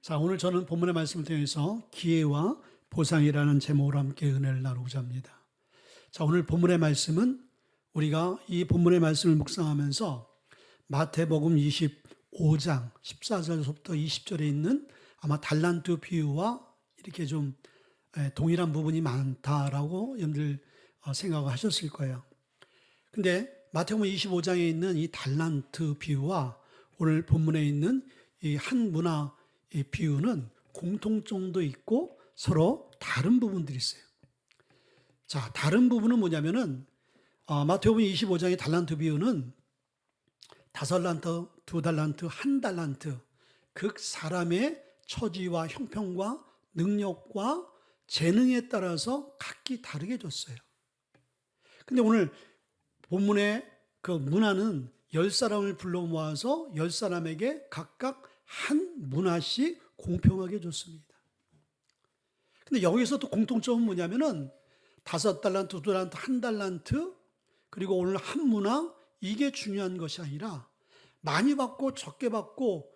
자, 오늘 저는 본문의 말씀을 통해서 기회와 보상이라는 제목으로 함께 은혜를 나누고자 합니다. 자, 오늘 본문의 말씀은 우리가 이 본문의 말씀을 묵상하면서 마태복음 25장 14절부터 20절에 있는 아마 달란트 비유와 이렇게 좀 동일한 부분이 많다라고 여러분들 생각하셨을 거예요. 근데 마태복음 25장에 있는 이 달란트 비유와 오늘 본문에 있는 이 한 문화 이 비유는 공통점도 있고 서로 다른 부분들이 있어요. 자, 다른 부분은 뭐냐면은 마태복음 25장의 달란트 비유는 5달란트, 2달란트, 1달란트 그 사람의 처지와 형편과 능력과 재능에 따라서 각기 다르게 줬어요. 근데 오늘 본문의 그 문화는 10사람을 불러 모아서 10사람에게 각각 한 문화씩 공평하게 줬습니다. 근데 여기서 또 공통점은 뭐냐면은 5달란트, 2달란트, 1달란트 그리고 오늘 한 문화 이게 중요한 것이 아니라 많이 받고 적게 받고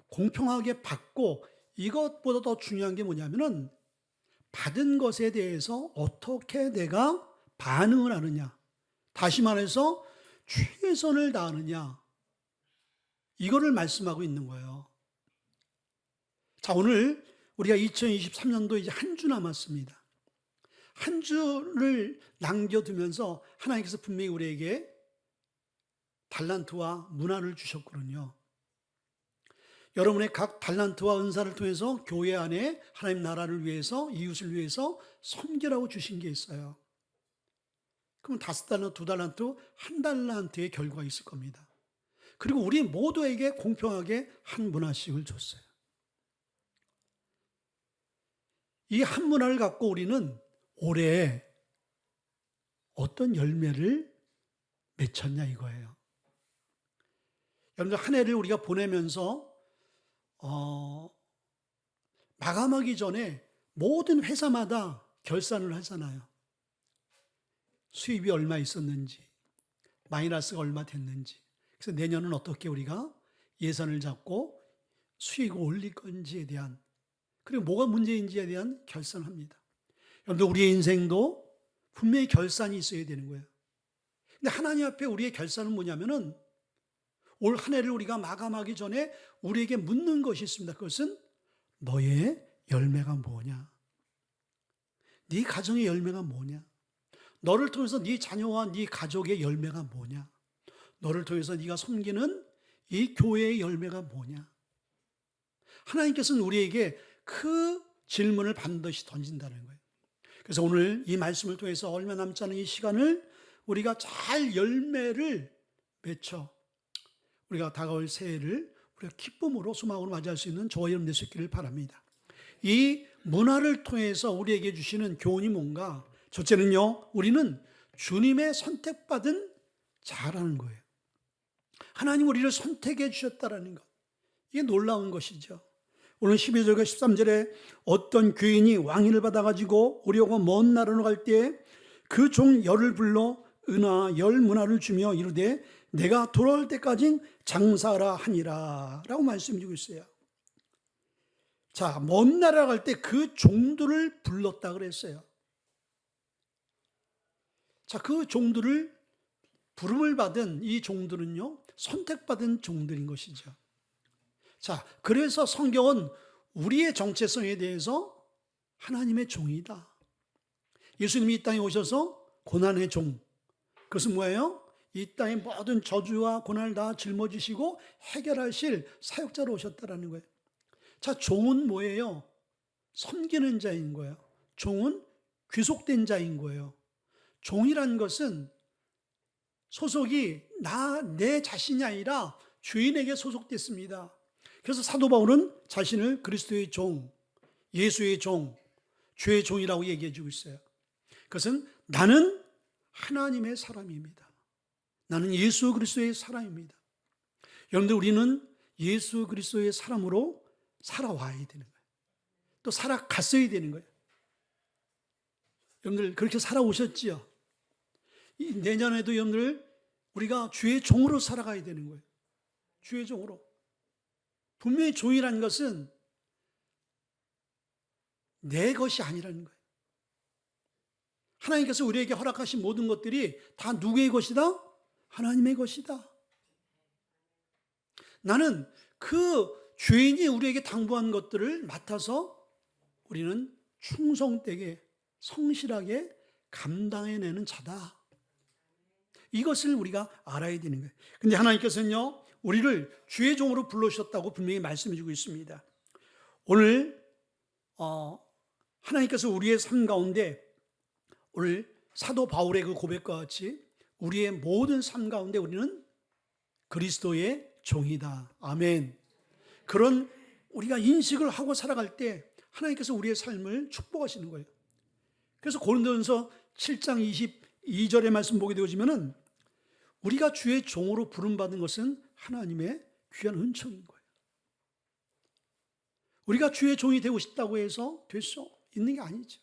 공평하게 받고 이것보다 더 중요한 게 뭐냐면은 받은 것에 대해서 어떻게 내가 반응을 하느냐. 다시 말해서 최선을 다하느냐. 이거를 말씀하고 있는 거예요. 자, 오늘 우리가 2023년도 이제 한 주 남았습니다. 한 주를 남겨두면서 하나님께서 분명히 우리에게 달란트와 문화를 주셨거든요. 여러분의 각 달란트와 은사를 통해서 교회 안에 하나님 나라를 위해서 이웃을 위해서 섬기라고 주신 게 있어요. 그럼 5달란트, 2달란트, 1달란트의 결과가 있을 겁니다. 그리고 우리 모두에게 공평하게 한 문화씩을 줬어요. 이 한 문화를 갖고 우리는 올해 어떤 열매를 맺혔냐 이거예요. 여러분들 한 해를 우리가 보내면서 마감하기 전에 모든 회사마다 결산을 하잖아요. 수입이 얼마 있었는지, 마이너스가 얼마 됐는지. 그래서 내년은 어떻게 우리가 예산을 잡고 수익을 올릴 건지에 대한 그리고 뭐가 문제인지에 대한 결산을 합니다. 여러분들 우리의 인생도 분명히 결산이 있어야 되는 거예요. 근데 하나님 앞에 우리의 결산은 뭐냐면은 올 한 해를 우리가 마감하기 전에 우리에게 묻는 것이 있습니다. 그것은 너의 열매가 뭐냐? 네 가정의 열매가 뭐냐? 너를 통해서 네 자녀와 네 가족의 열매가 뭐냐? 너를 통해서 네가 섬기는 이 교회의 열매가 뭐냐? 하나님께서는 우리에게 그 질문을 반드시 던진다는 거예요. 그래서 오늘 이 말씀을 통해서 얼마 남지 않은 이 시간을 우리가 잘 열매를 맺혀 우리가 다가올 새해를 우리가 기쁨으로 소망으로 맞이할 수 있는 저와 여러분 되시기를 바랍니다. 이 문화를 통해서 우리에게 주시는 교훈이 뭔가? 첫째는요, 우리는 주님의 선택받은 자라는 거예요. 하나님 우리를 선택해 주셨다는 것. 이게 놀라운 것이죠. 오늘 12절과 13절에 어떤 귀인이 왕위를 받아가지고 오려고 먼 나라로 갈 때에 그 종 열을 불러 은하 열 문화를 주며 이르되 내가 돌아올 때까지 장사하라 하니라 라고 말씀해 주고 있어요. 자, 먼 나라 갈 때 그 종들을 불렀다 그랬어요. 자, 그 종들을 부름을 받은 이 종들은요, 선택받은 종들인 것이죠. 자, 그래서 성경은 우리의 정체성에 대해서 하나님의 종이다. 예수님이 이 땅에 오셔서 고난의 종. 그것은 뭐예요? 이 땅의 모든 저주와 고난을 다 짊어지시고 해결하실 사역자로 오셨다라는 거예요. 자, 종은 뭐예요? 섬기는 자인 거예요. 종은 귀속된 자인 거예요. 종이란 것은 소속이 내 자신이 아니라 주인에게 소속됐습니다. 그래서 사도 바울은 자신을 그리스도의 종, 예수의 종, 주의 종이라고 얘기해 주고 있어요. 그것은 나는 하나님의 사람입니다. 나는 예수 그리스도의 사람입니다. 여러분들 우리는 예수 그리스도의 사람으로 살아와야 되는 거예요. 또 살아갔어야 되는 거예요. 여러분들 그렇게 살아오셨지요. 내년에도 여러분들 우리가 주의 종으로 살아가야 되는 거예요. 주의 종으로. 분명히 종이라는 것은 내 것이 아니라는 거예요. 하나님께서 우리에게 허락하신 모든 것들이 다 누구의 것이다? 하나님의 것이다. 나는 그 죄인이 우리에게 당부한 것들을 맡아서 우리는 충성되게 성실하게 감당해내는 자다. 이것을 우리가 알아야 되는 거예요. 근데 하나님께서는요, 우리를 주의 종으로 불러주셨다고 분명히 말씀해 주고 있습니다. 오늘 하나님께서 우리의 삶 가운데 오늘 사도 바울의 그 고백과 같이 우리의 모든 삶 가운데 우리는 그리스도의 종이다. 아멘. 그런 우리가 인식을 하고 살아갈 때 하나님께서 우리의 삶을 축복하시는 거예요. 그래서 고린도전서 7장 22절의 말씀 보게 되어지면은 우리가 주의 종으로 부름받은 것은 하나님의 귀한 은총인 거예요. 우리가 주의 종이 되고 싶다고 해서 될 수 있는 게 아니죠.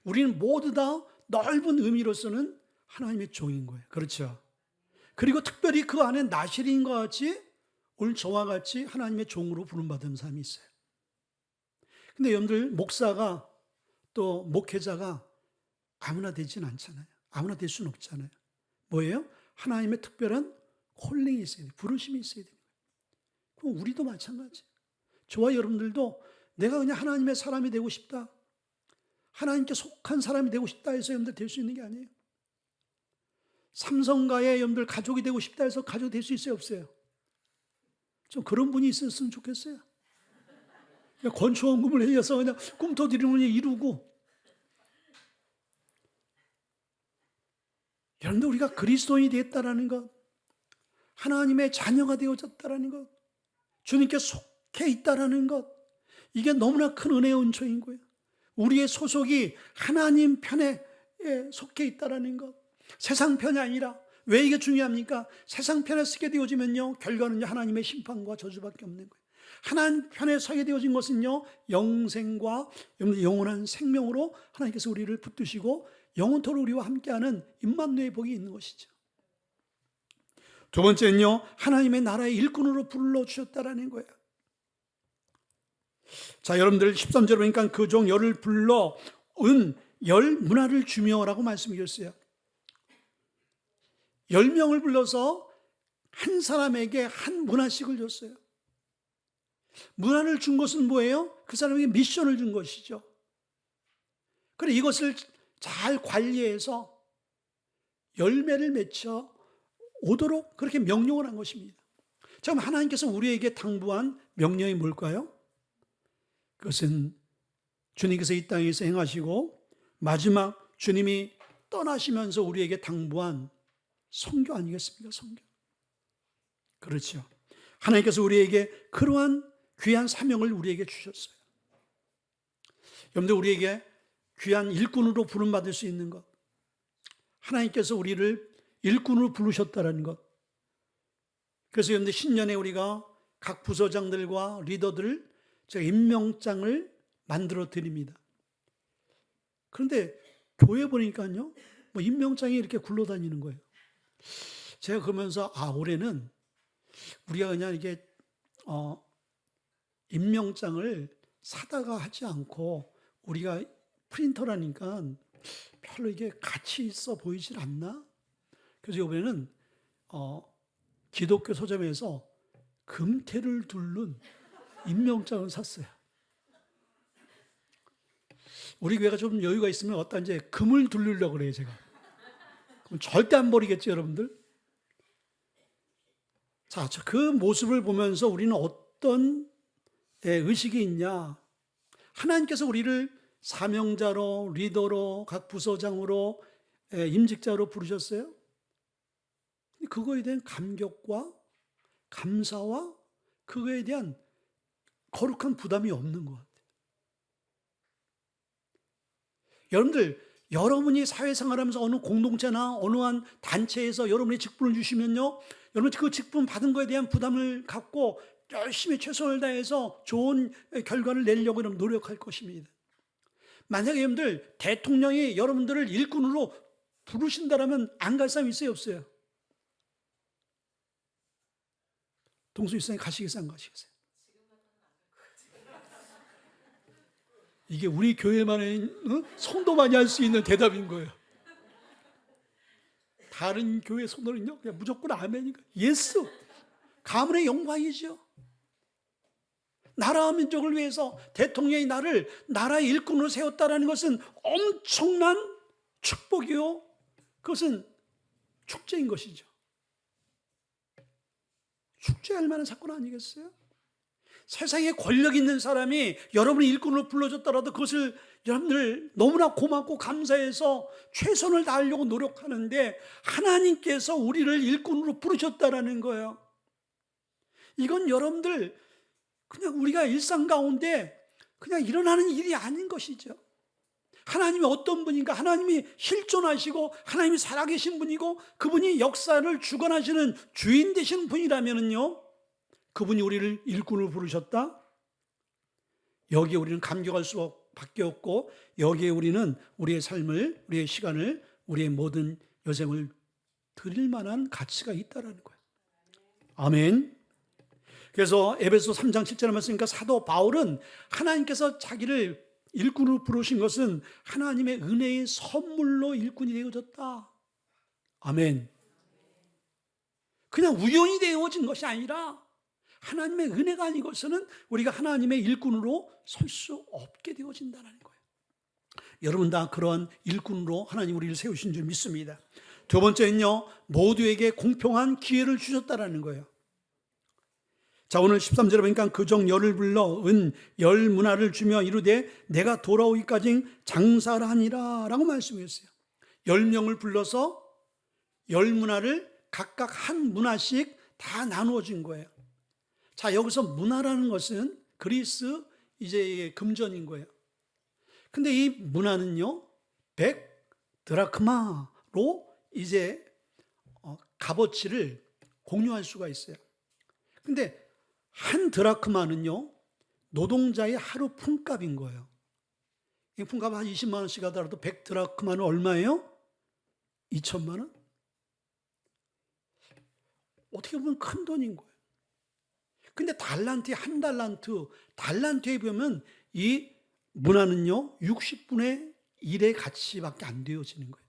우리는 모두 다 넓은 의미로서는 하나님의 종인 거예요. 그렇죠. 그리고 특별히 그 안에 나실인과 같이 오늘 저와 같이 하나님의 종으로 부름받은 사람이 있어요. 근데 여러분들 목사가 또 목회자가 아무나 되지는 않잖아요. 아무나 될 수는 없잖아요. 뭐예요? 하나님의 특별한 콜링이 있어야 돼요. 부르심이 있어야 돼요. 그럼 우리도 마찬가지예요. 저와 여러분들도 내가 그냥 하나님의 사람이 되고 싶다, 하나님께 속한 사람이 되고 싶다 해서 여러분들 될 수 있는 게 아니에요. 삼성가의 여러분들 가족이 되고 싶다 해서 가족 될 수 있어요, 없어요? 좀 그런 분이 있었으면 좋겠어요. 그냥 건축원금을 해서 그냥 꿈터들이는 이루고. 여러분들 우리가 그리스도인이 되었다라는 것, 하나님의 자녀가 되어졌다라는 것, 주님께 속해 있다라는 것, 이게 너무나 큰 은혜의 은총인 거예요. 우리의 소속이 하나님 편에 속해 있다라는 것, 세상 편이 아니라. 왜 이게 중요합니까? 세상 편에 서게 되어지면요, 결과는요 하나님의 심판과 저주밖에 없는 거예요. 하나님 편에 서게 되어진 것은요, 영생과 영원한 생명으로 하나님께서 우리를 붙드시고 영원토록 우리와 함께하는 임마누엘 복이 있는 것이죠. 두 번째는요, 하나님의 나라의 일꾼으로 불러주셨다라는 거예요. 자, 여러분들 13절 보니까 그 종 열을 불러 은 열 문화를 주며라고 말씀하셨어요. 10명을 불러서 한 사람에게 한 문화씩을 줬어요. 문화를 준 것은 뭐예요? 그 사람에게 미션을 준 것이죠. 그래 이것을 잘 관리해서 열매를 맺혀 오도록 그렇게 명령을 한 것입니다. 지금 하나님께서 우리에게 당부한 명령이 뭘까요? 그것은 주님께서 이 땅에서 행하시고 마지막 주님이 떠나시면서 우리에게 당부한 선교 아니겠습니까? 선교. 그렇죠. 하나님께서 우리에게 그러한 귀한 사명을 우리에게 주셨어요. 여러분들 우리에게 귀한 일꾼으로 부름받을 수 있는 것, 하나님께서 우리를 일꾼으로 부르셨다는 것. 그래서 여러분들 신년에 우리가 각 부서장들과 리더들 제가 임명장을 만들어 드립니다. 그런데 교회 보니까요, 뭐 임명장이 이렇게 굴러다니는 거예요. 제가 그러면서 올해는 우리가 그냥 이게 임명장을 사다가 하지 않고 우리가 프린터라니까 별로 이게 가치 있어 보이질 않나? 그래서 이번에는 기독교 서점에서 금태를 둘른 임명장을 샀어요. 우리 교회가 좀 여유가 있으면 어떤 이제 금을 둘르려고 그래요, 제가. 그럼 절대 안 버리겠죠, 여러분들? 자, 그 모습을 보면서 우리는 어떤 의식이 있냐? 하나님께서 우리를 사명자로, 리더로, 각 부서장으로, 임직자로 부르셨어요. 그거에 대한 감격과 감사와 그거에 대한 거룩한 부담이 없는 것 같아요. 여러분들, 여러분이 사회생활하면서 어느 공동체나 어느 한 단체에서 여러분이 직분을 주시면요, 여러분 그 직분 받은 거에 대한 부담을 갖고 열심히 최선을 다해서 좋은 결과를 내려고 여러분 노력할 것입니다. 만약에 여러분들 대통령이 여러분들을 일꾼으로 부르신다라면 안 갈 사람 있어요, 없어요? 동수 일상에 가시겠어요, 안 가시겠어요? 이게 우리 교회만의 성도만이 할 수 있는 대답인 거예요. 다른 교회 성도는요 그냥 무조건 아멘이니까 예스. 가문의 영광이죠. 나라와 민족을 위해서 대통령이 나를 나라의 일꾼으로 세웠다는 것은 엄청난 축복이요. 그것은 축제인 것이죠. 축제할 만한 사건 아니겠어요? 세상에 권력 있는 사람이 여러분의 일꾼으로 불러줬더라도 그것을 여러분들 너무나 고맙고 감사해서 최선을 다하려고 노력하는데 하나님께서 우리를 일꾼으로 부르셨다라는 거예요. 이건 여러분들 그냥 우리가 일상 가운데 그냥 일어나는 일이 아닌 것이죠. 하나님이 어떤 분인가? 하나님이 실존하시고 하나님이 살아계신 분이고 그분이 역사를 주관하시는 주인 되시는 분이라면요, 그분이 우리를 일꾼으로 부르셨다? 여기에 우리는 감격할 수밖에 없고 여기에 우리는 우리의 삶을, 우리의 시간을, 우리의 모든 여생을 드릴 만한 가치가 있다는 거예요. 아멘. 그래서 에베소 3장 7절에 말씀하니까 사도 바울은 하나님께서 자기를 일꾼으로 부르신 것은 하나님의 은혜의 선물로 일꾼이 되어졌다. 아멘. 그냥 우연히 되어진 것이 아니라 하나님의 은혜가 아니고서는 우리가 하나님의 일꾼으로 설 수 없게 되어진다는 거예요. 여러분 다 그러한 일꾼으로 하나님 우리를 세우신 줄 믿습니다. 두 번째는요, 모두에게 공평한 기회를 주셨다는 거예요. 자, 오늘 13절에 보니까 그종 열을 불러 은 열 문화를 주며 이르되 내가 돌아오기까지 장사를 하니라 라고 말씀했어요. 10명을 불러서 열 문화를 각각 한 문화씩 다 나누어진 거예요. 자, 여기서 문화라는 것은 그리스 이제 금전인 거예요. 근데 이 문화는요 100 드라크마로 이제 값어치를 공유할 수가 있어요. 근데 한 드라크마는요 노동자의 하루 품값인 거예요. 이 품값 한 20만 원씩 하더라도 100 드라크마는 얼마예요? 2천만 원? 어떻게 보면 큰 돈인 거예요. 근데 달란트에 한 달란트에 보면 이 문화는요 60분의 1의 가치밖에 안 되어지는 거예요.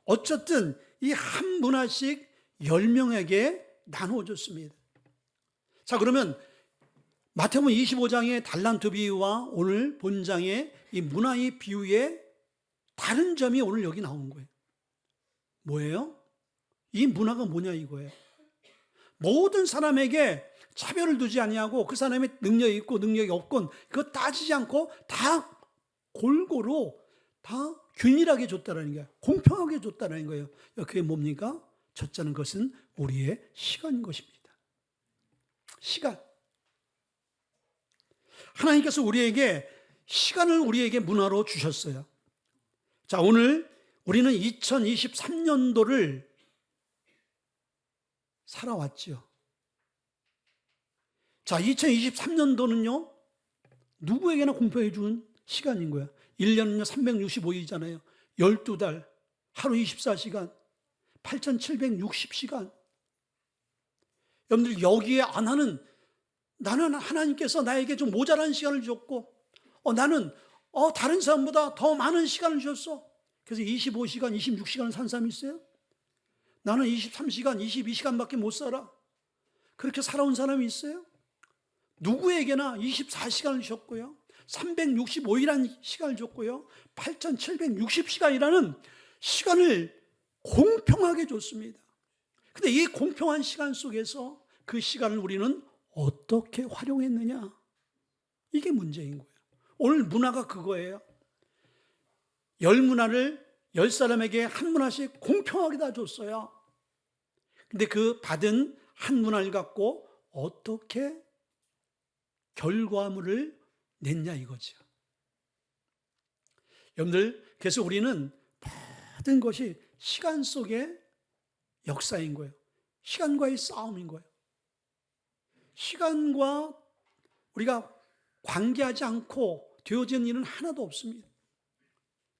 어쨌든 이 한 문화씩 10명에게 나누어졌습니다. 자, 그러면 마태복음 25장의 달란트 비유와 오늘 본장의 이 문화의 비유의 다른 점이 오늘 여기 나온 거예요. 뭐예요? 이 문화가 뭐냐 이거예요. 모든 사람에게 차별을 두지 아니하고 그 사람의 능력이 있고 능력이 없건 그거 따지지 않고 다 골고루 다 균일하게 줬다는 거예요. 공평하게 줬다는 거예요. 그게 뭡니까? 첫째는 것은 우리의 시간인 것입니다. 시간. 하나님께서 우리에게 시간을 우리에게 문화로 주셨어요. 자, 오늘 우리는 2023년도를 살아왔죠. 자, 2023년도는요 누구에게나 공평해 준 시간인 거예요. 1년은요 365일이잖아요. 12달, 하루 24시간, 8760시간. 여러분들 여기에 안 하는, 나는 하나님께서 나에게 좀 모자란 시간을 줬고 나는 다른 사람보다 더 많은 시간을 줬어. 그래서 25시간, 26시간을 산 사람이 있어요? 나는 23시간, 22시간밖에 못 살아. 그렇게 살아온 사람이 있어요? 누구에게나 24시간을 줬고요. 365일이라는 시간을 줬고요. 8760시간이라는 시간을 공평하게 줬습니다. 근데 이 공평한 시간 속에서 그 시간을 우리는 어떻게 활용했느냐? 이게 문제인 거예요. 오늘 문화가 그거예요. 10문화를 10사람에게 한 문화씩 공평하게 다 줬어요. 근데 그 받은 한 문화를 갖고 어떻게 결과물을 냈냐 이거죠. 여러분들, 그래서 우리는 모든 것이 시간 속의 역사인 거예요. 시간과의 싸움인 거예요. 시간과 우리가 관계하지 않고 되어지는 일은 하나도 없습니다.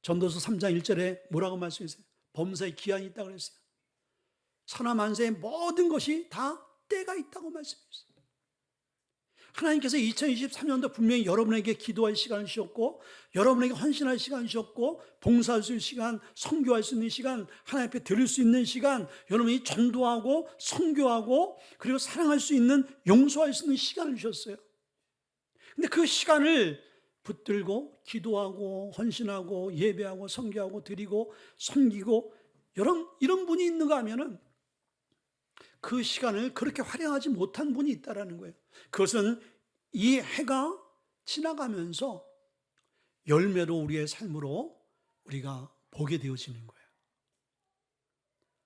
전도서 3장 1절에 뭐라고 말씀하세요? 범사에 기한이 있다고 그랬어요. 천하만세의 모든 것이 다 때가 있다고 말씀했어요. 하나님께서 2023년도 분명히 여러분에게 기도할 시간을 주셨고, 여러분에게 헌신할 시간을 주셨고, 봉사할 수 있는 시간, 선교할 수 있는 시간, 하나님 앞에 드릴 수 있는 시간, 여러분이 전도하고 선교하고 그리고 사랑할 수 있는, 용서할 수 있는 시간을 주셨어요. 근데 그 시간을 붙들고 기도하고 헌신하고 예배하고 선교하고 드리고 섬기고 이런 분이 있는가 하면은 그 시간을 그렇게 활용하지 못한 분이 있다라는 거예요. 그것은 이 해가 지나가면서 열매로 우리의 삶으로 우리가 보게 되어지는 거예요.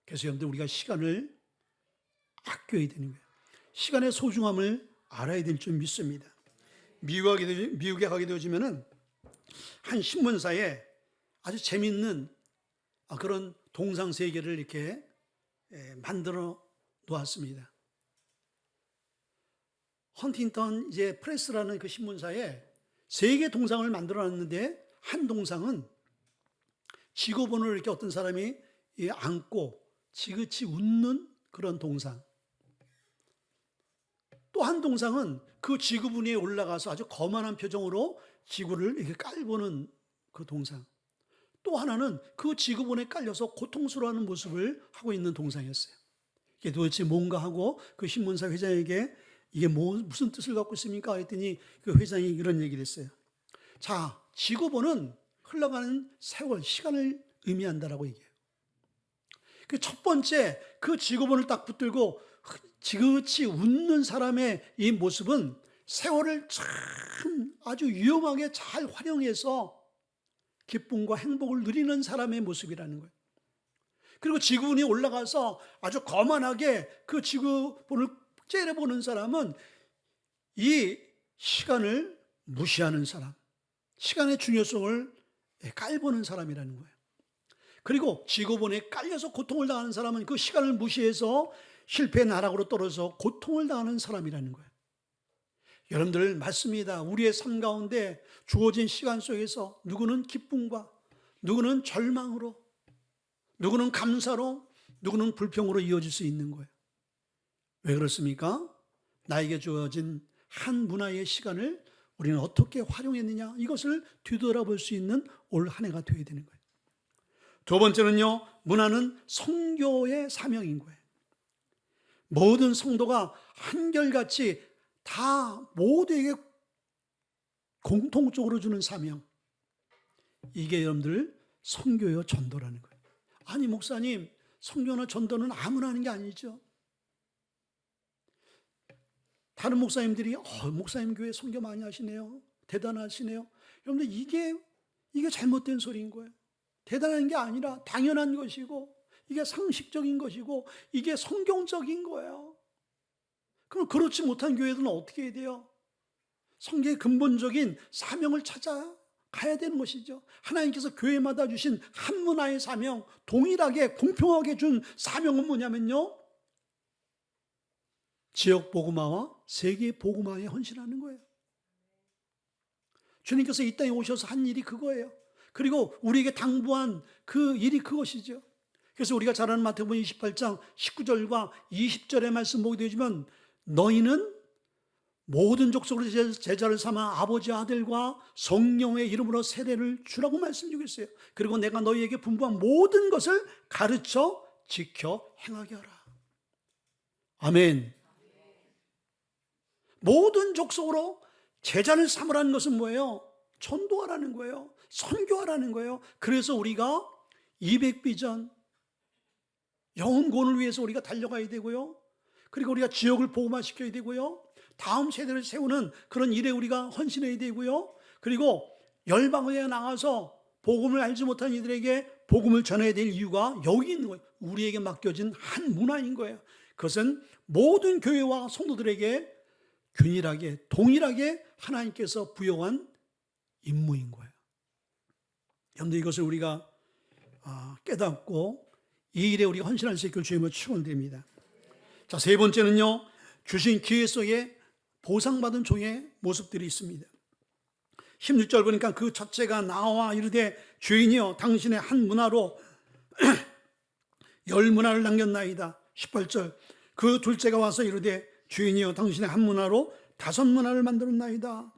그래서 여러분들 우리가 시간을 아껴야 되는 거예요. 시간의 소중함을 알아야 될 줄 믿습니다. 미국에 가게 되어지면은 한 신문사에 아주 재밌는 그런 동상 세계를 이렇게 만들어 놓았습니다. 헌팅턴 이제 프레스라는 그 신문사에 3개 동상을 만들어 놨는데, 한 동상은 지구본을 이렇게 어떤 사람이 안고 지그치 웃는 그런 동상, 또 한 동상은 그 지구본 위에 올라가서 아주 거만한 표정으로 지구를 이렇게 깔보는 그 동상, 또 하나는 그 지구본에 깔려서 고통스러워하는 모습을 하고 있는 동상이었어요. 이게 도대체 뭔가 하고 그 신문사 회장에게 이게 무슨 뜻을 갖고 있습니까? 했더니 그 회장이 이런 얘기를 했어요. 자, 지구본은 흘러가는 세월, 시간을 의미한다라고 얘기해요. 그 첫 번째, 그 지구본을 딱 붙들고 지그치 웃는 사람의 이 모습은 세월을 참 아주 유용하게 잘 활용해서 기쁨과 행복을 누리는 사람의 모습이라는 거예요. 그리고 지구본이 올라가서 아주 거만하게 그 지구본을 째려보는 사람은 이 시간을 무시하는 사람, 시간의 중요성을 깔보는 사람이라는 거예요. 그리고 지구본에 깔려서 고통을 당하는 사람은 그 시간을 무시해서 실패의 나락으로 떨어져 고통을 당하는 사람이라는 거예요. 여러분들 맞습니다. 우리의 삶 가운데 주어진 시간 속에서 누구는 기쁨과, 누구는 절망으로, 누구는 감사로, 누구는 불평으로 이어질 수 있는 거예요. 왜 그렇습니까? 나에게 주어진 한 문화의 시간을 우리는 어떻게 활용했느냐, 이것을 뒤돌아볼 수 있는 올 한 해가 되어야 되는 거예요. 두 번째는요, 문화는 선교의 사명인 거예요. 모든 성도가 한결같이 다 모두에게 공통적으로 주는 사명, 이게 여러분들 선교요 전도라는 거예요. 아니 목사님, 선교나 전도는 아무나 하는 게 아니죠. 다른 목사님들이 목사님 교회 선교 많이 하시네요, 대단하시네요. 여러분들 이게 잘못된 소리인 거예요. 대단한 게 아니라 당연한 것이고, 이게 상식적인 것이고, 이게 성경적인 거예요. 그럼 그렇지 못한 교회들은 어떻게 해야 돼요? 성경의 근본적인 사명을 찾아 가야 되는 것이죠. 하나님께서 교회마다 주신 한 문화의 사명, 동일하게 공평하게 준 사명은 뭐냐면요, 지역 복음화와 세계 복음화에 헌신하는 거예요. 주님께서 이 땅에 오셔서 한 일이 그거예요. 그리고 우리에게 당부한 그 일이 그것이죠. 그래서 우리가 잘 아는 마태복음 28장 19절과 20절의 말씀 보게 되지만, 너희는 모든 족속으로 제자를 삼아 아버지, 아들과 성령의 이름으로 세례를 주라고 말씀드리고 있어요. 그리고 내가 너희에게 분부한 모든 것을 가르쳐 지켜 행하게 하라. 아멘. 모든 족속으로 제자를 삼으라는 것은 뭐예요? 전도하라는 거예요. 선교하라는 거예요. 그래서 우리가 200비전 영혼 구원을 위해서 우리가 달려가야 되고요. 그리고 우리가 지역을 복음화시켜야 되고요. 다음 세대를 세우는 그런 일에 우리가 헌신해야 되고요. 그리고 열방에 나가서 복음을 알지 못한 이들에게 복음을 전해야 될 이유가 여기 있는 거예요. 우리에게 맡겨진 한 문화인 거예요. 그것은 모든 교회와 성도들에게 균일하게, 동일하게 하나님께서 부여한 임무인 거예요. 여러분들 이것을 우리가 깨닫고 이 일에 우리가 헌신할 수 있기를 주님을 축원드립니다. 자, 세 번째는요, 주신 기회 속에 보상받은 종의 모습들이 있습니다. 16절 보니까 그 첫째가 나와 이르되 주인이여 당신의 한 문화로 10문화를 남겼나이다. 18절 그 둘째가 와서 이르되 주인이여 당신의 한 문화로 5문화를 만들었나이다.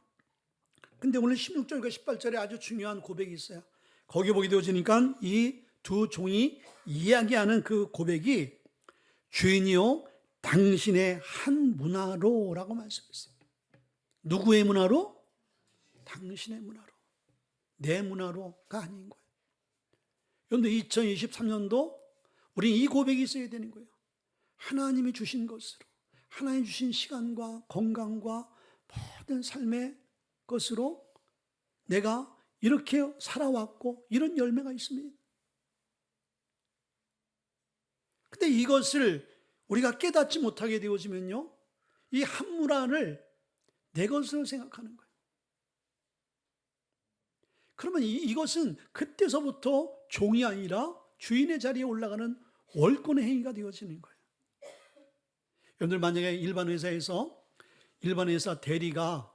근데 오늘 16절과 18절에 아주 중요한 고백이 있어요. 거기 보게 되어지니까 이 두 종이 이야기하는 그 고백이 주인이요 당신의 한 문화로 라고 말씀했어요. 누구의 문화로? 당신의 문화로. 내 문화로가 아닌 거예요. 그런데 2023년도 우리는 이 고백이 있어야 되는 거예요. 하나님이 주신 것으로, 하나님 주신 시간과 건강과 모든 삶의 것으로 내가 이렇게 살아왔고 이런 열매가 있습니다. 근데 이것을 우리가 깨닫지 못하게 되어지면요, 이 한 문화를 내 것으로 생각하는 거예요. 그러면 이것은 그때서부터 종이 아니라 주인의 자리에 올라가는 월권의 행위가 되어지는 거예요. 여러분들 만약에 일반 회사 대리가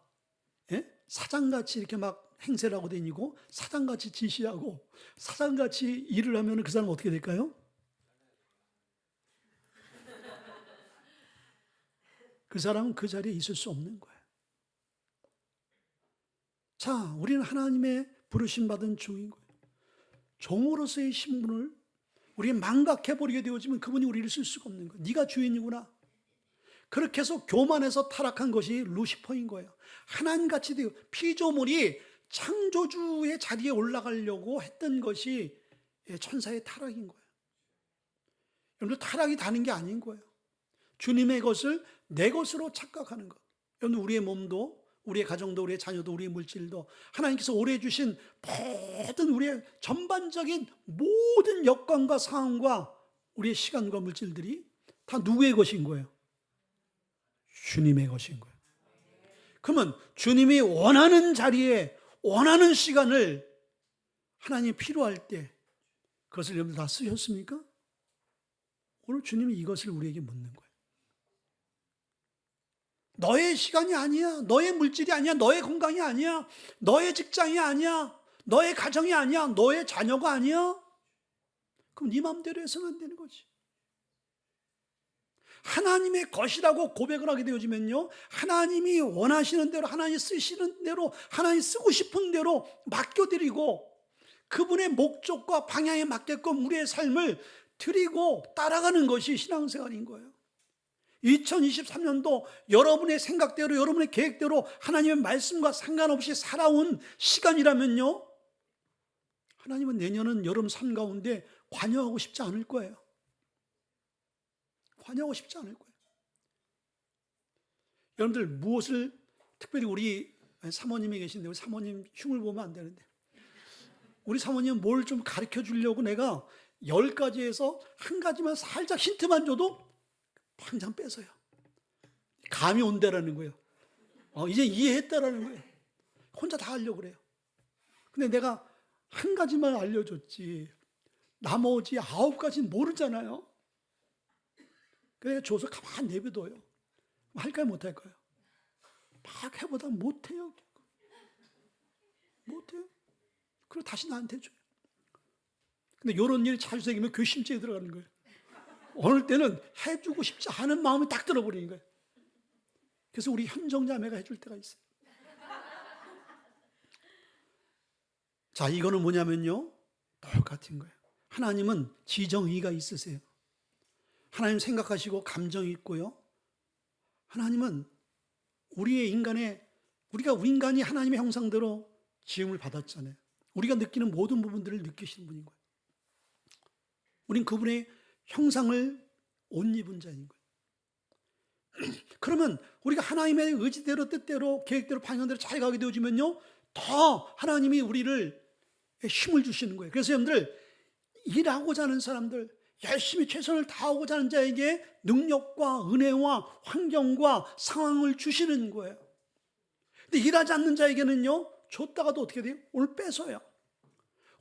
사장같이 이렇게 막 행세를 하고 다니고 사장같이 지시하고 사장같이 일을 하면 그 사람은 어떻게 될까요? 그 사람은 그 자리에 있을 수 없는 거예요. 자, 우리는 하나님의 부르심 받은 종인 거예요. 종으로서의 신분을 우리가 망각해버리게 되어지면 그분이 우리를 쓸 수가 없는 거예요. 네가 주인이구나. 그렇게 해서 교만해서 타락한 것이 루시퍼인 거예요. 하나님같이 되어 피조물이 창조주의 자리에 올라가려고 했던 것이 천사의 타락인 거예요. 여러분, 타락이 다른 게 아닌 거예요. 주님의 것을 내 것으로 착각하는 것. 여러분, 우리의 몸도, 우리의 가정도, 우리의 자녀도, 우리의 물질도 하나님께서 오래 주신 모든 우리의 전반적인 모든 여건과 상황과 우리의 시간과 물질들이 다 누구의 것인 거예요? 주님의 것인 거예요. 그러면 주님이 원하는 자리에 원하는 시간을 하나님이 필요할 때 그것을 여러분 다 쓰셨습니까? 오늘 주님이 이것을 우리에게 묻는 거예요. 너의 시간이 아니야. 너의 물질이 아니야. 너의 건강이 아니야. 너의 직장이 아니야. 너의 가정이 아니야. 너의 자녀가 아니야. 그럼 네 마음대로 해서는 안 되는 거지. 하나님의 것이라고 고백을 하게 되어지면요, 하나님이 원하시는 대로, 하나님 쓰시는 대로, 하나님 쓰고 싶은 대로 맡겨드리고 그분의 목적과 방향에 맞게끔 우리의 삶을 드리고 따라가는 것이 신앙생활인 거예요. 2023년도 여러분의 생각대로, 여러분의 계획대로 하나님의 말씀과 상관없이 살아온 시간이라면요, 하나님은 내년은 여러분 삶 가운데 관여하고 싶지 않을 거예요. 관여하고 싶지 않을 거예요. 여러분들 무엇을, 특별히 우리 사모님이 계신데 우리 사모님 흉을 보면 안 되는데, 우리 사모님 뭘 좀 가르쳐 주려고 내가 10가지에서 한 가지만 살짝 힌트만 줘도 당장 뺏어요. 감이 온다라는 거예요. 이제 이해했다라는 거예요. 혼자 다 하려고 그래요. 근데 내가 한 가지만 알려줬지 나머지 9가지는 모르잖아요. 그래서 줘서 가만히 내버려둬요. 할까요, 못할까요? 막 해보다 못해요. 못해요. 그리고 다시 나한테 줘요. 근데 이런 일이 자주 생기면 괘씸죄에 들어가는 거예요. 어느 때는 해주고 싶지 않은 마음이 딱 들어버리는 거예요. 그래서 우리 현정자매가 해줄 때가 있어요. 자, 이거는 뭐냐면요, 똑같은 거예요. 하나님은 지정의가 있으세요. 하나님 생각하시고 감정이 있고요. 하나님은 우리가 인간이 하나님의 형상대로 지음을 받았잖아요. 우리가 느끼는 모든 부분들을 느끼시는 분인 거예요. 우린 그분의 형상을 옷 입은 자인 거예요. 그러면 우리가 하나님의 의지대로, 뜻대로, 계획대로, 방향대로 잘 가게 되어지면요, 더 하나님이 우리를 힘을 주시는 거예요. 그래서 여러분들, 일하고자 하는 사람들, 열심히 최선을 다하고자 하는 자에게 능력과 은혜와 환경과 상황을 주시는 거예요. 근데 일하지 않는 자에게는요, 줬다가도 어떻게 돼요? 오늘 뺏어요.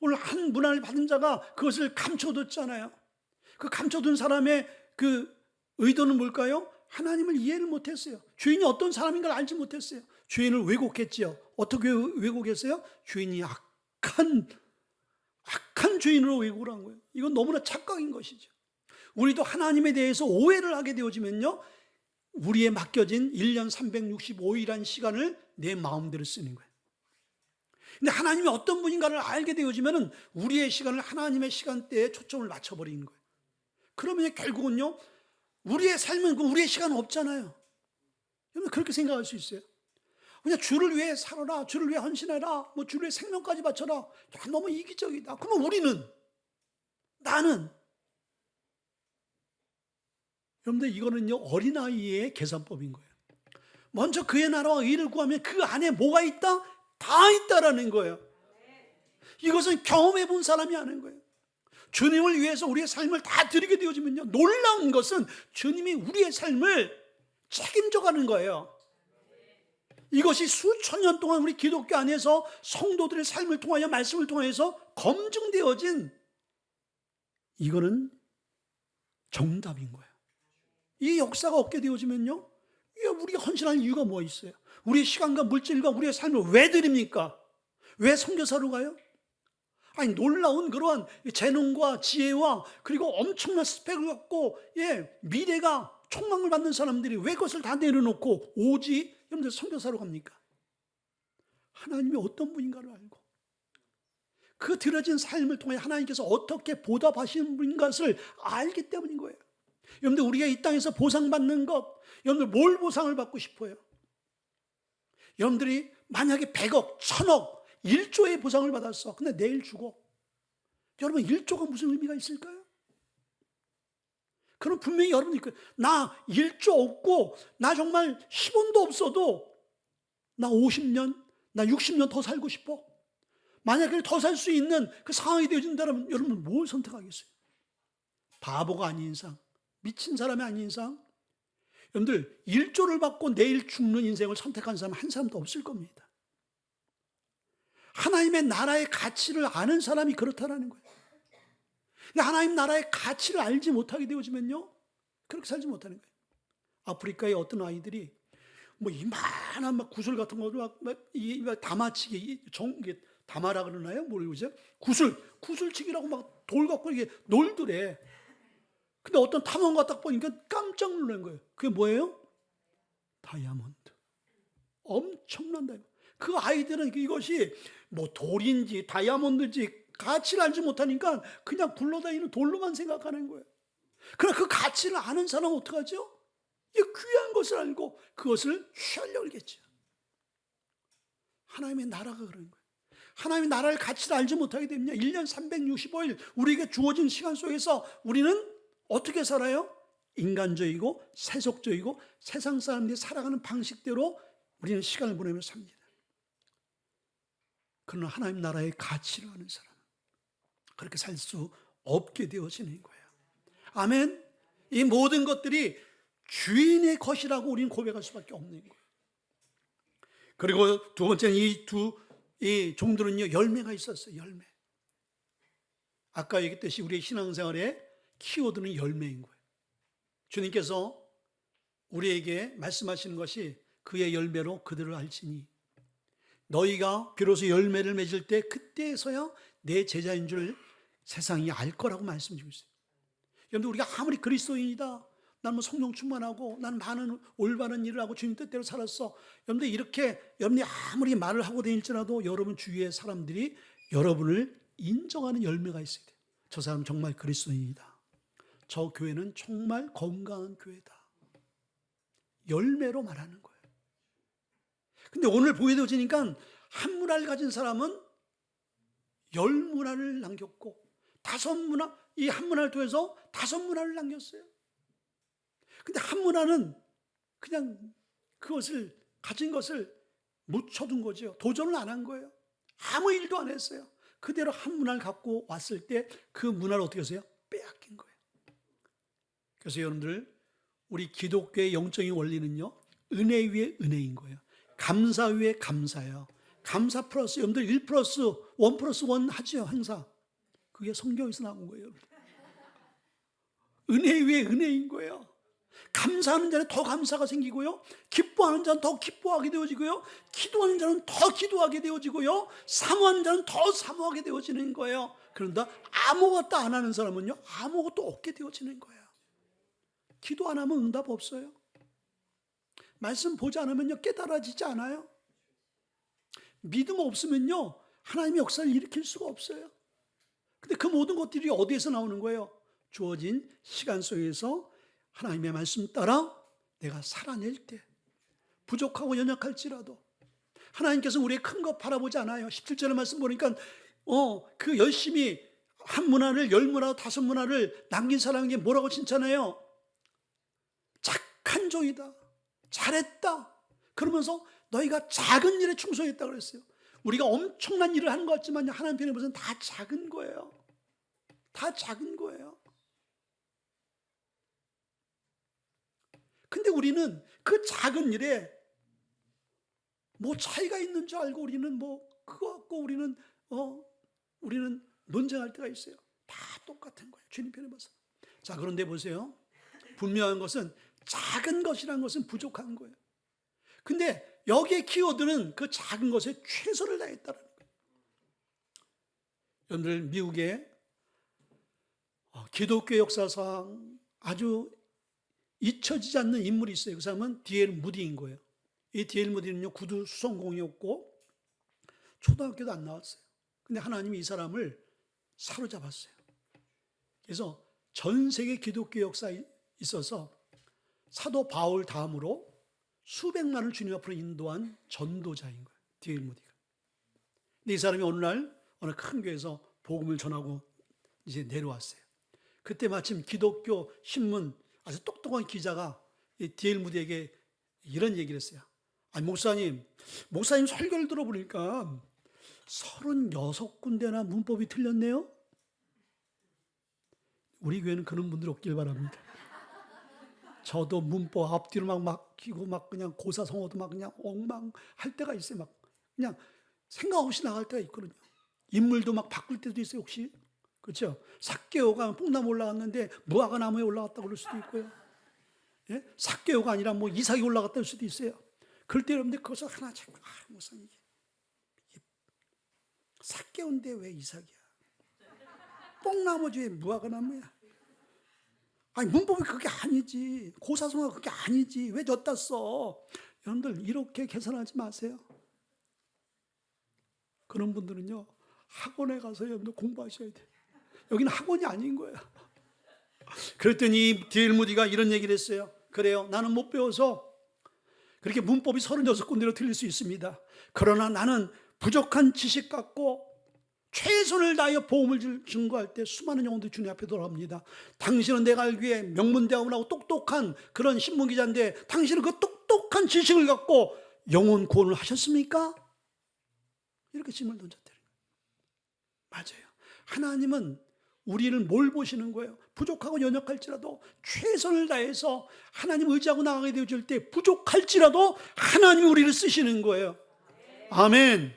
오늘 한 문화를 받은 자가 그것을 감춰뒀잖아요. 그 감춰둔 사람의 그 의도는 뭘까요? 하나님을 이해를 못했어요. 주인이 어떤 사람인 걸 알지 못했어요. 주인을 왜곡했지요. 어떻게 왜곡했어요? 주인이 악한 주인으로 왜곡을 한 거예요. 이건 너무나 착각인 것이죠. 우리도 하나님에 대해서 오해를 하게 되어지면요, 우리에 맡겨진 1년 365일이라는 시간을 내 마음대로 쓰는 거예요. 근데 하나님이 어떤 분인가를 알게 되어지면 우리의 시간을 하나님의 시간대에 초점을 맞춰버리는 거예요. 그러면 결국은요, 우리의 삶은 우리의 시간은 없잖아요. 여러분 그렇게 생각할 수 있어요. 그냥 주를 위해 살아라, 주를 위해 헌신해라, 뭐 주를 위해 생명까지 바쳐라. 야, 너무 이기적이다. 그러면 우리는, 나는, 여러분들 이거는요 어린아이의 계산법인 거예요. 먼저 그의 나라와 의를 구하면 그 안에 뭐가 있다? 다 있다라는 거예요. 이것은 경험해 본 사람이 아는 거예요. 주님을 위해서 우리의 삶을 다 드리게 되어지면요, 놀라운 것은 주님이 우리의 삶을 책임져 가는 거예요. 이것이 수천 년 동안 우리 기독교 안에서 성도들의 삶을 통하여, 말씀을 통해서 검증되어진, 이거는 정답인 거예요. 이 역사가 없게 되어지면요, 우리가 헌신할 이유가 뭐 있어요? 우리의 시간과 물질과 우리의 삶을 왜 드립니까? 왜 선교사로 가요? 아니, 놀라운 그러한 재능과 지혜와 그리고 엄청난 스펙을 갖고 미래가 촉망을 받는 사람들이 왜 그것을 다 내려놓고 오직 여러분들 선교사로 갑니까? 하나님이 어떤 분인가를 알고 그 드려진 삶을 통해 하나님께서 어떻게 보답하시는 분인 것을 알기 때문인 거예요. 여러분들 우리가 이 땅에서 보상받는 것, 여러분들 뭘 보상을 받고 싶어요? 여러분들이 만약에 100억, 1000억, 1조의 보상을 받았어. 근데 내일 죽어. 여러분 1조가 무슨 의미가 있을까요? 그럼 분명히 여러분이 나 1조 없고 나 정말 10원도 없어도 나 50년, 나 60년 더 살고 싶어. 만약에 더 살 수 있는 그 상황이 되어진다면 여러분 뭘 선택하겠어요? 바보가 아닌 이상, 미친 사람이 아닌 이상, 여러분들 1조를 받고 내일 죽는 인생을 선택한 사람 한 사람도 없을 겁니다. 하나님의 나라의 가치를 아는 사람이 그렇다라는 거예요. 근데 하나님 나라의 가치를 알지 못하게 되어지면요, 그렇게 살지 못하는 거예요. 아프리카의 어떤 아이들이 뭐 이만한 막 구슬 같은 거를 막 다마치기, 다마라 그러나요? 모르겠어요. 구슬치기라고 막 돌 갖고 이게 놀더래. 근데 어떤 탐험가 딱 보니까 깜짝 놀란 거예요. 그게 뭐예요? 다이아몬드. 엄청난다. 그 아이들은 이것이 뭐 돌인지 다이아몬드인지 가치를 알지 못하니까 그냥 굴러다니는 돌로만 생각하는 거예요. 그러나 그 가치를 아는 사람은 어떡하죠? 이 귀한 것을 알고 그것을 취하려고 하겠죠. 하나님의 나라가 그런 거예요. 하나님의 나라의 가치를 알지 못하게 되면요, 1년 365일 우리에게 주어진 시간 속에서 우리는 어떻게 살아요? 인간적이고 세속적이고 세상 사람들이 살아가는 방식대로 우리는 시간을 보내며 삽니다. 그러나 하나님 나라의 가치를 아는 사람은 그렇게 살 수 없게 되어지는 거예요. 아멘. 이 모든 것들이 주인의 것이라고 우리는 고백할 수밖에 없는 거예요. 그리고 두 번째는 이 종들은요, 열매가 있었어요. 열매. 아까 얘기했듯이 우리의 신앙생활에 키워드는 열매인 거예요. 주님께서 우리에게 말씀하시는 것이 그의 열매로 그들을 알지니 너희가 비로소 열매를 맺을 때 그때서야 내 제자인 줄 세상이 알 거라고 말씀 주고 있어요. 여러분들 우리가 아무리 그리스도인이다, 난 뭐 성령 충만하고 난 많은 올바른 일을 하고 주님 뜻대로 살았어, 여러분들 이렇게 여러분이 아무리 말을 하고 다닐지라도 여러분 주위의 사람들이 여러분을 인정하는 열매가 있어야 돼요. 저 사람 정말 그리스도인이다, 저 교회는 정말 건강한 교회다, 열매로 말하는 거예요. 근데 오늘 보게 되어지니까 한 문화를 가진 사람은 10문화를 남겼고 이 한 문화를 통해서 5문화를 남겼어요. 근데 한 문화는 그냥 그것을 가진 것을 묻혀둔 거죠. 도전을 안 한 거예요. 아무 일도 안 했어요. 그대로 한 문화를 갖고 왔을 때 그 문화를 어떻게 했어요? 빼앗긴 거예요. 그래서 여러분들 우리 기독교의 영적인 원리는요, 은혜 위에 은혜인 거예요. 감사 위에 감사예요. 감사 플러스, 여러분들 1 플러스 1 플러스 1 하죠, 항상. 그게 성경에서 나온 거예요. 은혜 위에 은혜인 거예요. 감사하는 자는 더 감사가 생기고요, 기뻐하는 자는 더 기뻐하게 되어지고요, 기도하는 자는 더 기도하게 되어지고요, 사모하는 자는 더 사모하게 되어지는 거예요. 그런데 아무것도 안 하는 사람은요, 아무것도 없게 되어지는 거예요. 기도 안 하면 응답 없어요. 말씀 보지 않으면요 깨달아지지 않아요. 믿음 없으면요 하나님의 역사를 일으킬 수가 없어요. 근데 그 모든 것들이 어디에서 나오는 거예요? 주어진 시간 속에서 하나님의 말씀 따라 내가 살아낼 때, 부족하고 연약할지라도 하나님께서 우리의 큰 것 바라보지 않아요. 17절의 말씀 보니까 그 열심히 한 문화를 10문화 5문화를 남긴 사람에게 뭐라고 칭찬해요? 착한 종이다, 잘했다. 그러면서 너희가 작은 일에 충성했다 그랬어요. 우리가 엄청난 일을 하는 것 같지만 하나님 편에 보면 다 작은 거예요. 다 작은 거예요. 근데 우리는 그 작은 일에 뭐 차이가 있는 줄 알고 우리는 뭐 그거 갖고 우리는 논쟁할 때가 있어요. 다 똑같은 거예요. 주님 편에 봐서. 자, 그런데 보세요. 분명한 것은 작은 것이라는 것은 부족한 거예요. 근데 여기에 키워드는 그 작은 것에 최선을 다했다는 거예요. 여러분들 미국에 기독교 역사상 아주 잊혀지지 않는 인물이 있어요. 그 사람은 D.L. 무디인 거예요. 이 D.L. 무디는요 구두 수성공이었고 초등학교도 안 나왔어요. 근데 하나님이 이 사람을 사로잡았어요. 그래서 전 세계 기독교 역사에 있어서 사도 바울 다음으로 수백만을 주님 앞으로 인도한 전도자인 거예요. D.L. 무디가. 근데 이 사람이 어느 큰 교회에서 복음을 전하고 이제 내려왔어요. 그때 마침 기독교 신문 아주 똑똑한 기자가 D.L. 무디에게 이런 얘기를 했어요. 아니, 목사님 설교를 들어보니까 36군데나 문법이 틀렸네요. 우리 교회는 그런 분들 없길 바랍니다. 저도 문법 앞뒤로 막 막히고 막 그냥 고사성어도 막 그냥 엉망할 때가 있어요. 막 그냥 생각 없이 나갈 때가 있거든요. 인물도 막 바꿀 때도 있어요. 혹시 그렇죠? 삭개오가 뽕나무 올라갔는데 무화과 나무에 올라갔다고 그럴 수도 있고요. 예? 삭개오가 아니라 뭐 이삭이 올라갔다고 할 수도 있어요. 그럴 때 여러분들 거기서 하나 찾고 무슨 이게 삭개오인데 왜 이삭이야? 뽕나무지 왜 무화과 나무야? 아니 문법이 그게 아니지. 고사성어가 그게 아니지. 왜 졌다 써? 여러분들 이렇게 계산하지 마세요. 그런 분들은요 학원에 가서 여러분들 공부하셔야 돼요. 여기는 학원이 아닌 거예요. 그랬더니 D.L. 무디가 이런 얘기를 했어요. 그래요, 나는 못 배워서 그렇게 문법이 36군데로 틀릴 수 있습니다. 그러나 나는 부족한 지식 갖고 최선을 다하여 복음을 증거할 때 수많은 영혼들이 주님 앞에 돌아옵니다. 당신은 내가 알기에 명문대학원하고 똑똑한 그런 신문기자인데 당신은 그 똑똑한 지식을 갖고 영혼 구원을 하셨습니까? 이렇게 질문을 던졌대요. 맞아요. 하나님은 우리를 뭘 보시는 거예요? 부족하고 연약할지라도 최선을 다해서 하나님 의지하고 나가게 되어질 때 부족할지라도 하나님이 우리를 쓰시는 거예요. 아멘.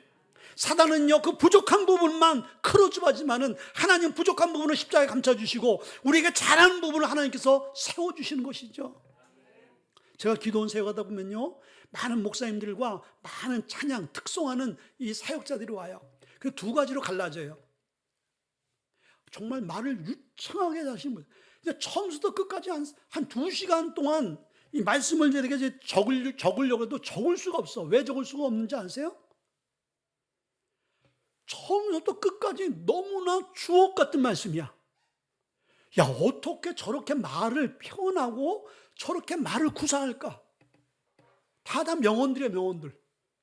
사단은요 그 부족한 부분만 크로즈하지만은 하나님 부족한 부분을 십자가에 감춰주시고 우리에게 잘하는 부분을 하나님께서 세워주시는 것이죠. 제가 기도원 세워가다 보면요 많은 목사님들과 많은 찬양 특송하는 이 사역자들이 와요. 그 두 가지로 갈라져요. 정말 말을 유창하게 하시는 거예요. 처음부터 끝까지 한 2시간 동안 이 말씀을 이렇게 적으려고 해도 적을 수가 없어. 왜 적을 수가 없는지 아세요? 처음부터 끝까지 너무나 주옥 같은 말씀이야. 야, 어떻게 저렇게 말을 표현하고 저렇게 말을 구사할까? 다 명언들이야, 명언들.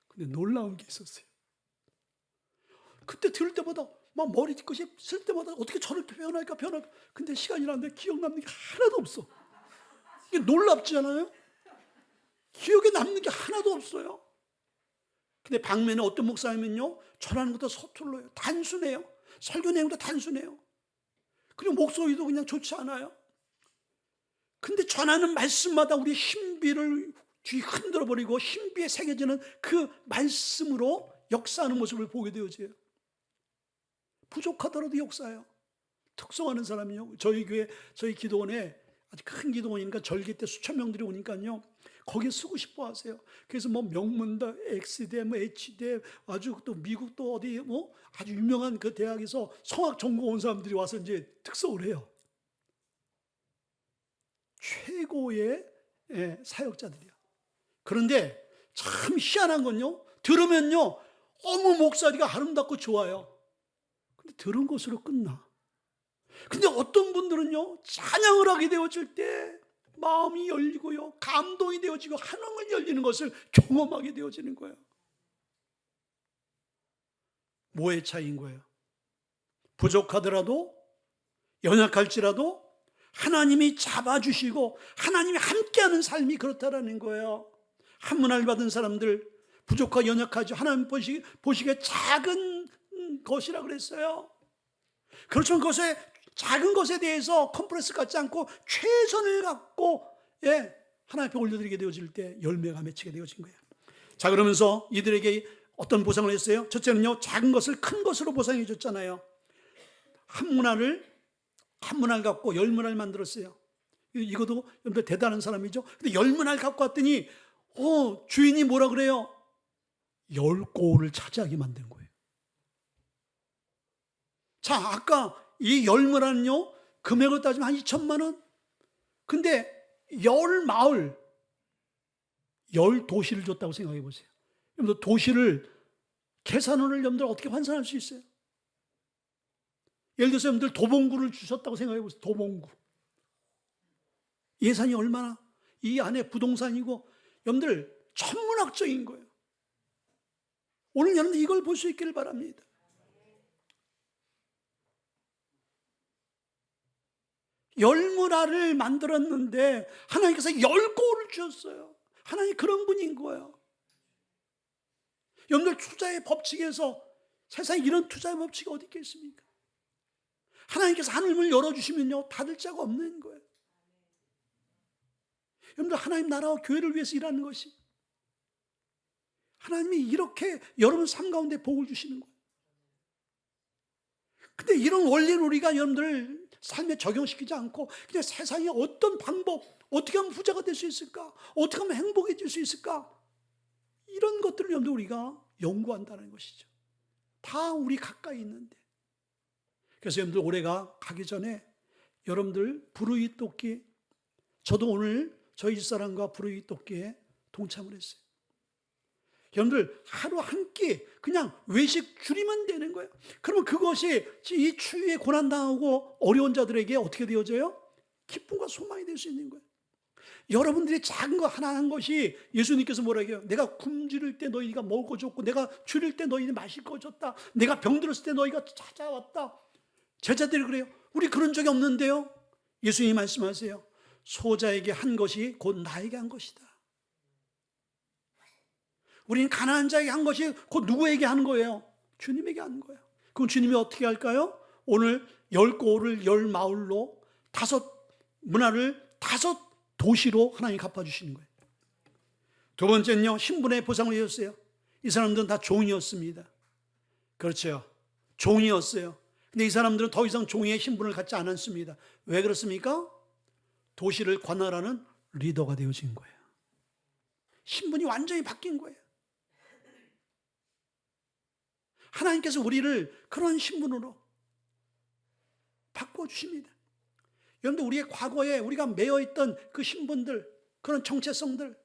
근데 놀라운 게 있었어요. 그때 들을 때마다 막 머리 뒤끝이 쓸 때마다 어떻게 저렇게 표현할까. 근데 시간이 지났는데 기억 남는 게 하나도 없어. 이게 놀랍지 않아요? 기억에 남는 게 하나도 없어요. 근데 방면에 어떤 목사님은요 전하는 것도 서툴러요. 단순해요. 설교 내용도 단순해요. 그리고 목소리도 그냥 좋지 않아요. 근데 전하는 말씀마다 우리 신비를 흔들어 버리고 신비에 새겨지는 그 말씀으로 역사하는 모습을 보게 되어져요. 부족하더라도 역사해요. 특성하는 사람이요. 저희 교회, 저희 기도원에 아주 큰 기도원이니까 절기 때 수천 명들이 오니까요. 거기에 쓰고 싶어 하세요. 그래서 뭐 명문대, X대, 뭐 H대, 아주 또 미국 또 어디 뭐 아주 유명한 그 대학에서 성악 전공 온 사람들이 와서 이제 특성을 해요. 최고의 사역자들이야. 그런데 참 희한한 건요, 들으면요 어머 목소리가 아름답고 좋아요. 근데 들은 것으로 끝나. 근데 어떤 분들은요 찬양을 하게 되어질 때 마음이 열리고요, 감동이 되어지고 하늘을 열리는 것을 경험하게 되어지는 거예요. 뭐의 차이인 거예요? 부족하더라도, 연약할지라도 하나님이 잡아주시고 하나님이 함께하는 삶이 그렇다라는 거예요. 한문을 받은 사람들, 부족하고 연약하죠. 하나님 보시기에 작은 것이라 그랬어요. 그렇지만 그것에, 작은 것에 대해서 컴플렉스 갖지 않고 최선을 갖고 하나님 앞에 올려드리게 되어질 때 열매가 맺히게 되어진 거예요. 자, 그러면서 이들에게 어떤 보상을 했어요? 첫째는요, 작은 것을 큰 것으로 보상해 줬잖아요. 한 문알 갖고 10문알 만들었어요. 이것도 여러분들 대단한 사람이죠. 근데 10문알 갖고 왔더니 주인이 뭐라 그래요? 10고울을 차지하게 만든 거예요. 자, 아까 이 10문알은요 금액을 따지면 한 2천만 원. 근데 10마을, 10도시를 줬다고 생각해 보세요. 여러분들 도시를, 계산원을 여러분들 어떻게 환산할 수 있어요? 예를 들어서 여러분들 도봉구를 주셨다고 생각해 보세요. 도봉구. 예산이 얼마나, 이 안에 부동산이고, 여러분들 천문학적인 거예요. 오늘 여러분들 이걸 볼 수 있기를 바랍니다. 열문화를 만들었는데 하나님께서 10고울을 주셨어요. 하나님 그런 분인 거예요. 여러분들 투자의 법칙에서 세상에 이런 투자의 법칙이 어디 있겠습니까? 하나님께서 하늘을 열어주시면요 닫을 자가 없는 거예요. 여러분들 하나님 나라와 교회를 위해서 일하는 것이, 하나님이 이렇게 여러분 삶 가운데 복을 주시는 거예요. 근데 이런 원리를 우리가 여러분들 삶에 적용시키지 않고 그냥 세상에 어떤 방법, 어떻게 하면 부자가 될 수 있을까, 어떻게 하면 행복해질 수 있을까, 이런 것들을 여러분들 우리가 연구한다는 것이죠. 다 우리 가까이 있는데. 그래서 여러분들 올해가 가기 전에 여러분들 부르이 돕기, 저도 오늘 저희 집사람과 부르이 돕기에 동참을 했어요. 여러분들 하루 한 끼 그냥 외식 줄이면 되는 거예요. 그러면 그것이 이 추위에 고난당하고 어려운 자들에게 어떻게 되어져요? 기쁨과 소망이 될 수 있는 거예요. 여러분들이 작은 거 하나 한 것이, 예수님께서 뭐라 해요? 내가 굶주릴 때 너희가 먹어줬고, 내가 줄일 때 너희는 마실 거 줬다, 내가 병들었을 때 너희가 찾아왔다. 제자들이 그래요. 우리 그런 적이 없는데요. 예수님이 말씀하세요. 소자에게 한 것이 곧 나에게 한 것이다. 우리는 가난한 자에게 한 것이 곧 누구에게 하는 거예요? 주님에게 하는 거예요. 그럼 주님이 어떻게 할까요? 오늘 10고울을 10마을로 5문화를 5도시로 하나님이 갚아주시는 거예요. 두 번째는요, 신분의 보상을 해줬어요. 이 사람들은 다 종이었습니다. 그렇죠. 종이었어요. 근데 이 사람들은 더 이상 종이의 신분을 갖지 않았습니다. 왜 그렇습니까? 도시를 관할하는 리더가 되어진 거예요. 신분이 완전히 바뀐 거예요. 하나님께서 우리를 그런 신분으로 바꿔주십니다. 여러분들 우리의 과거에 우리가 매여있던 그 신분들, 그런 정체성들,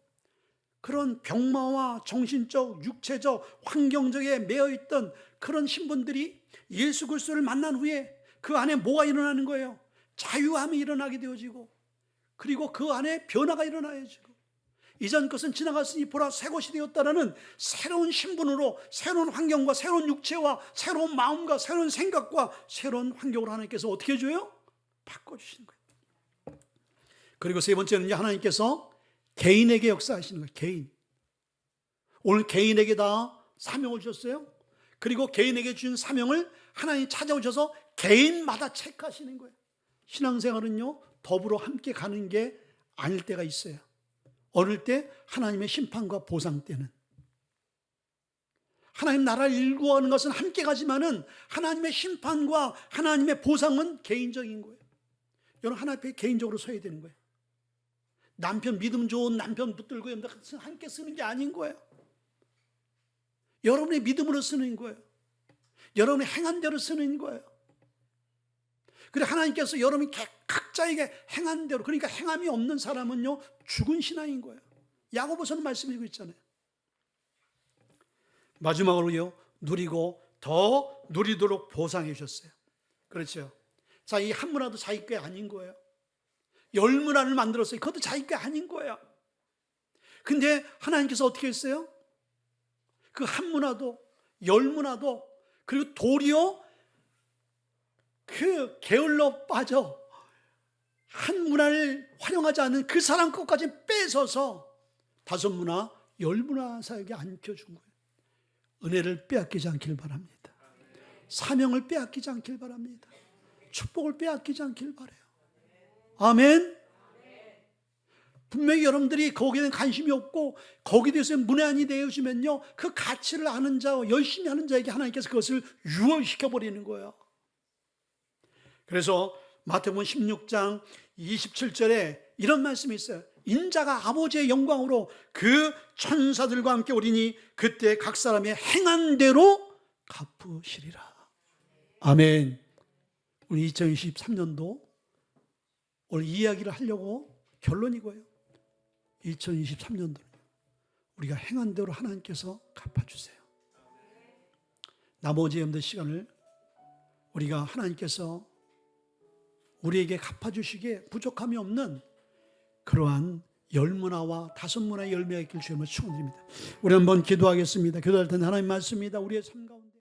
그런 병마와 정신적, 육체적, 환경적에 매여있던 그런 신분들이 예수 그리스도를 만난 후에 그 안에 뭐가 일어나는 거예요? 자유함이 일어나게 되어지고, 그리고 그 안에 변화가 일어나야지고, 이전 것은 지나갔으니 보라 새 것이 되었다라는 새로운 신분으로, 새로운 환경과 새로운 육체와 새로운 마음과 새로운 생각과 새로운 환경으로 하나님께서 어떻게 해줘요? 바꿔주시는 거예요. 그리고 세 번째는 하나님께서 개인에게 역사하시는 거예요. 개인. 오늘 개인에게 다 사명을 주셨어요. 그리고 개인에게 주신 사명을 하나님이 찾아오셔서 개인마다 체크하시는 거예요. 신앙생활은요, 더불어 함께 가는 게 아닐 때가 있어요. 어릴 때 하나님의 심판과 보상 때는, 하나님 나라를 일구하는 것은 함께 가지만은 하나님의 심판과 하나님의 보상은 개인적인 거예요. 여러분 하나님 앞에 개인적으로 서야 되는 거예요. 남편, 믿음 좋은 남편 붙들고 함께 쓰는 게 아닌 거예요. 여러분의 믿음으로 쓰는 거예요. 여러분의 행한 대로 쓰는 거예요. 그리고 하나님께서 여러분이 각자에게 행한 대로, 그러니까 행함이 없는 사람은요 죽은 신앙인 거예요. 야고보서는 말씀해주고 있잖아요. 마지막으로요, 누리고 더 누리도록 보상해 주셨어요. 그렇죠. 자, 이 한 문화도 자기 게 아닌 거예요. 열 문화를 만들었어요. 그것도 자기 게 아닌 거예요. 근데 하나님께서 어떻게 했어요? 그 한 문화도, 열 문화도, 그리고 도리어 그 게을러 빠져 한 문화를 활용하지 않는 그 사람 것까지 뺏어서 다섯 문화, 열 문화 사역에 안겨준 거예요. 은혜를 빼앗기지 않길 바랍니다. 사명을 빼앗기지 않길 바랍니다. 축복을 빼앗기지 않길 바라요. 아멘. 분명히 여러분들이 거기에 대한 관심이 없고 거기에 대해서 문외한이 되어주면요, 그 가치를 아는 자, 열심히 하는 자에게 하나님께서 그것을 유언시켜 버리는 거예요. 그래서 마태복음 16장 27절에 이런 말씀이 있어요. 인자가 아버지의 영광으로 그 천사들과 함께 오리니 그때 각 사람의 행한 대로 갚으시리라. 아멘. 우리 2023년도 오늘 이 이야기를 하려고 결론이 이거예요. 2023년도는 우리가 행한 대로 하나님께서 갚아주세요. 나머지 여러분들 시간을 우리가 하나님께서 우리에게 갚아주시기에 부족함이 없는 그러한 열 문화와 다섯 문화의 열매가 있길 주님을 축원드립니다. 우리 한번 기도하겠습니다. 기도할 때는 하나님 말씀입니다. 우리의 삶 가운데